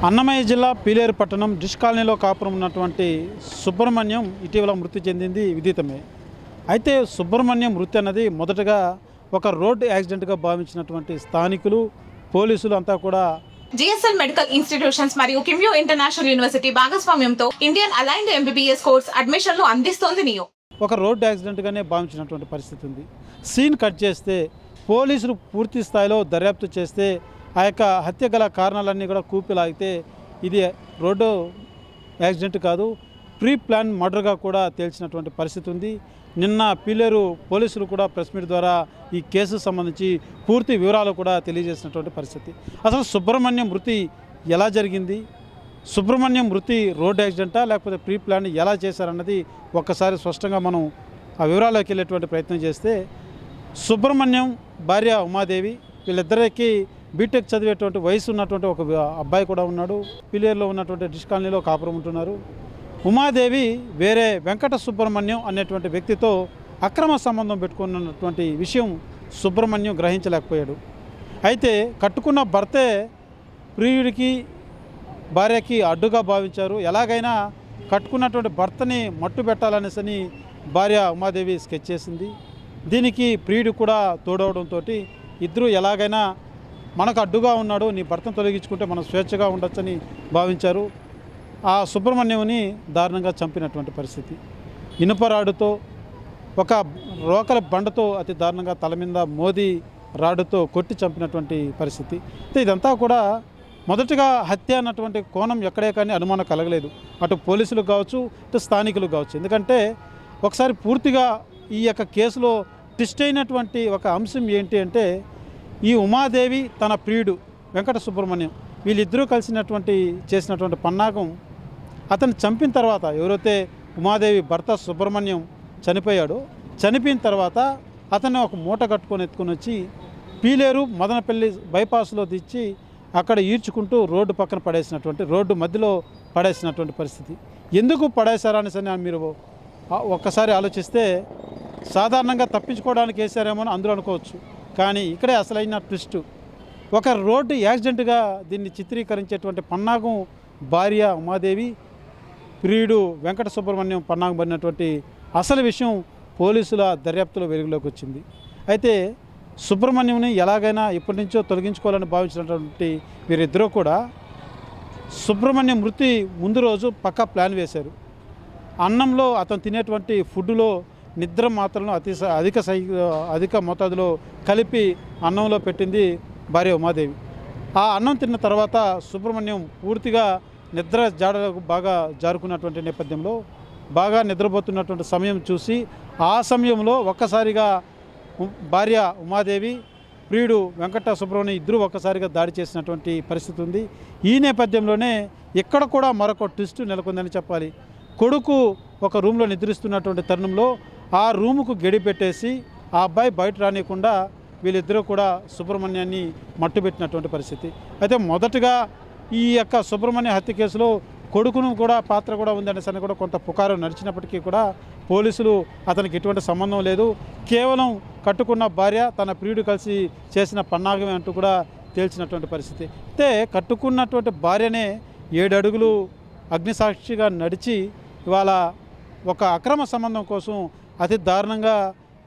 అన్నమయ్య జిల్లా పీలేరు పట్టణం డిష్ కాలనీలో కాపురం ఉన్నటువంటి సుబ్రహ్మణ్యం ఇటీవల మృతి చెందింది విదితమే. అయితే సుబ్రహ్మణ్యం మృతి అన్నది మొదటగా ఒక రోడ్డు యాక్సిడెంట్గా భావించినటువంటి స్థానికులు, పోలీసులు అంతా కూడా జిఎస్ఎల్ మెడికల్ ఇన్స్టిట్యూషన్స్ మరియు కిమ్యూ ఇంటర్నేషనల్ యూనివర్సిటీ భాగస్వామ్యంతో ఇండియన్ అలైన్డ్ ఎంబీబీఎస్ కోర్స్ అడ్మిషన్లు అందిస్తోంది నియో. ఒక రోడ్డు యాక్సిడెంట్గానే భావించినటువంటి పరిస్థితి ఉంది. సీన్ కట్ చేస్తే పోలీసులు పూర్తి స్థాయిలో దర్యాప్తు చేస్తే ఆ యొక్క హత్య గల కారణాలన్నీ కూడా కూపిలాగితే ఇది రోడ్డు యాక్సిడెంట్ కాదు, ప్రీ ప్లాన్ మర్డర్గా కూడా తేల్చినటువంటి పరిస్థితి ఉంది. నిన్న పీలేరు పోలీసులు కూడా ప్రెస్ మీట్ ద్వారా ఈ కేసు సంబంధించి పూర్తి వివరాలు కూడా తెలియజేసినటువంటి పరిస్థితి. అసలు సుబ్రహ్మణ్యం మృతి ఎలా జరిగింది, సుబ్రహ్మణ్యం మృతి రోడ్డు యాక్సిడెంటా లేకపోతే ప్రీ ప్లాన్ ఎలా చేశారన్నది ఒక్కసారి స్పష్టంగా మనం ఆ వివరాల్లోకి వెళ్ళేటువంటి ప్రయత్నం చేస్తే, సుబ్రహ్మణ్యం భార్య ఉమాదేవి, వీళ్ళిద్దరికీ బీటెక్ చదివేటువంటి వయసు ఉన్నటువంటి ఒక అబ్బాయి కూడా ఉన్నాడు. పీలేరులో ఉన్నటువంటి డిష్ కాలనీలో కాపురం ఉంటున్నారు. ఉమాదేవి వేరే వెంకట సుబ్రహ్మణ్యం అనేటువంటి వ్యక్తితో అక్రమ సంబంధం పెట్టుకున్నటువంటి విషయం సుబ్రహ్మణ్యం గ్రహించలేకపోయాడు. అయితే కట్టుకున్న భర్తే ప్రియుడికి భార్యకి అడ్డుగా భావించారు. ఎలాగైనా కట్టుకున్నటువంటి భర్తని మట్టు పెట్టాలనేసని భార్య ఉమాదేవి స్కెచ్ చేసింది. దీనికి ప్రియుడు కూడా తోడవడంతో ఇద్దరు ఎలాగైనా మనకు అడ్డుగా ఉన్నాడు, నీ భర్తను తొలగించుకుంటే మనం స్వేచ్ఛగా ఉండొచ్చని భావించారు. ఆ సుబ్రహ్మణ్యంని దారుణంగా చంపినటువంటి పరిస్థితి. ఇనుపరాడుతో ఒక రోకల బండతో అతి దారుణంగా తల మీద మోదీ రాడుతో కొట్టి చంపినటువంటి పరిస్థితి. అయితే ఇదంతా కూడా మొదటిగా హత్య అన్నటువంటి కోణం ఎక్కడే కానీ అనుమానం కలగలేదు, అటు పోలీసులు కావచ్చు, ఇటు స్థానికులు కావచ్చు. ఎందుకంటే ఒకసారి పూర్తిగా ఈ యొక్క కేసులో ట్విస్ట్ అయినటువంటి ఒక అంశం ఏంటి అంటే, ఈ ఉమాదేవి తన ప్రియుడు వెంకట సుబ్రహ్మణ్యం వీళ్ళిద్దరూ చేసినటువంటి పన్నాగం, అతను చంపిన తర్వాత ఎవరైతే ఉమాదేవి భర్త సుబ్రహ్మణ్యం చనిపోయాడో, చనిపోయిన తర్వాత అతన్ని ఒక మూట కట్టుకొని ఎత్తుకొని వచ్చి పీలేరు మదనపల్లి బైపాస్లో తెచ్చి అక్కడ ఈడ్చుకుంటూ రోడ్డు పక్కన పడేసినటువంటి, రోడ్డు మధ్యలో పడేసినటువంటి పరిస్థితి. ఎందుకు పడేశారని మీరు ఒక్కసారి ఆలోచిస్తే, సాధారణంగా తప్పించుకోవడానికి వేశారేమో అని అందరూ అనుకోవచ్చు. కానీ ఇక్కడే అసలైన ట్విస్ట్. ఒక రోడ్డు యాక్సిడెంట్గా దీన్ని చిత్రీకరించేటువంటి పన్నాగం భార్య ఉమాదేవి, ప్రియుడు వెంకట సుబ్రహ్మణ్యం పన్నాగం పడినటువంటి అసలు విషయం పోలీసుల దర్యాప్తులో వెలుగులోకి వచ్చింది. అయితే సుబ్రహ్మణ్యంని ఎలాగైనా ఇప్పటి నుంచో తొలగించుకోవాలని భావించినటువంటి వీరిద్దరూ కూడా సుబ్రహ్మణ్యం మృతి ముందు రోజు పక్కా ప్లాన్ వేశారు. అన్నంలో అతను తినేటువంటి ఫుడ్లో నిద్ర మాత్రలను అధిక మోతాదులో కలిపి అన్నంలో పెట్టింది భార్య ఉమాదేవి. ఆ అన్నం తిన్న తర్వాత సుబ్రహ్మణ్యం పూర్తిగా నిద్ర జాడలకు బాగా జారుకున్నటువంటి నేపథ్యంలో, బాగా నిద్రపోతున్నటువంటి సమయం చూసి ఆ సమయంలో ఒక్కసారిగా భార్య ఉమాదేవి, ప్రియుడు వెంకట సుబ్రహ్మణ్యం ఇద్దరు ఒక్కసారిగా దాడి చేసినటువంటి పరిస్థితి ఉంది. ఈ నేపథ్యంలోనే ఇక్కడ కూడా మరొక ట్విస్ట్ నెలకొందని చెప్పాలి. కొడుకు ఒక రూమ్లో నిద్రిస్తున్నటువంటి తరుణంలో ఆ రూముకు గడి పెట్టేసి ఆ అబ్బాయి బయట రానియకుండా వీళ్ళిద్దరూ కూడా సుబ్రహ్మణ్యాన్ని మట్టుబెట్టినటువంటి పరిస్థితి. అయితే మొదటగా ఈ యొక్క సుబ్రహ్మణ్య హత్య కేసులో కొడుకును కూడా పాత్ర కూడా ఉందనేసరి కూడా కొంత పుకారు నడిచినప్పటికీ కూడా పోలీసులు అతనికి ఎటువంటి సంబంధం లేదు, కేవలం కట్టుకున్న భార్య తన ప్రియుడు కలిసి చేసిన పన్నాగమే అంటూ కూడా తేల్చినటువంటి పరిస్థితి. అయితే కట్టుకున్నటువంటి భార్యనే 7 అడుగులు అగ్నిసాక్షిగా నడిచి ఇవాళ ఒక అక్రమ సంబంధం కోసం అతి దారుణంగా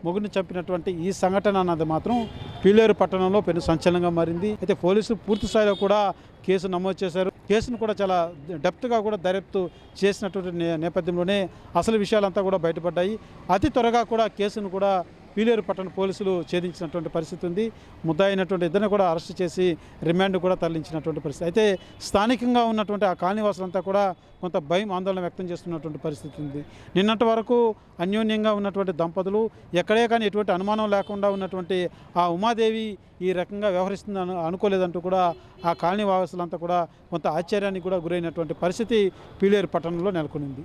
మొగుడిని చంపినటువంటి ఈ సంఘటన అన్నది మాత్రం పీలేరు పట్టణంలో పెను సంచలనంగా మారింది. అయితే పోలీసులు పూర్తి స్థాయిలో కూడా కేసు నమోదు చేశారు. కేసును కూడా చాలా డెప్త్గా కూడా దర్యాప్తు చేసినటువంటి నేపథ్యంలోనే అసలు విషయాలంతా కూడా బయటపడ్డాయి. అతి త్వరగా కూడా కేసును కూడా పీలేరు పట్టణ పోలీసులు ఛేదించినటువంటి పరిస్థితి ఉంది. ముద్దాయినటువంటి ఇద్దరిని కూడా అరెస్ట్ చేసి రిమాండ్ కూడా తరలించినటువంటి పరిస్థితి. అయితే స్థానికంగా ఉన్నటువంటి ఆ కాలనీవాసులంతా కూడా కొంత భయం, ఆందోళన వ్యక్తం చేస్తున్నటువంటి పరిస్థితి ఉంది. నిన్నటి వరకు అన్యోన్యంగా ఉన్నటువంటి దంపతులు, ఎక్కడే కానీ ఎటువంటి అనుమానం లేకుండా ఉన్నటువంటి ఆ ఉమాదేవి ఈ రకంగా వ్యవహరిస్తుందని అనుకోలేదంటూ కూడా ఆ కాలనీవాసులంతా కూడా కొంత ఆశ్చర్యానికి కూడా గురైనటువంటి పరిస్థితి పీలేరు పట్టణంలో నెలకొనింది.